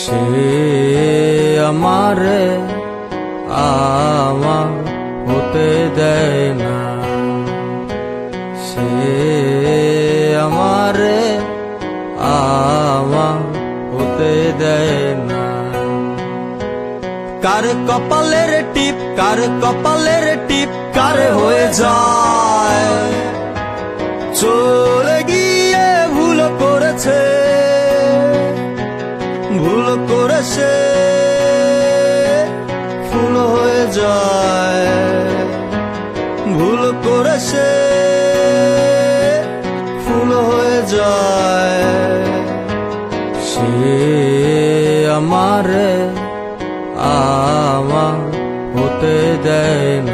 সে আমারে আমার হতে দেয় না, সে আমারে আমার হতে দেয় না। কার কপালের টিপ, কার কপালের টিপ কার হয়ে যায়, চলে গিয়ে ভুল করেছে, ভুল করেছে ফুল হয়ে যায়, ভুল করেছে ফুল হয়ে যায়। সে আমারে আমার হতে দেয় না।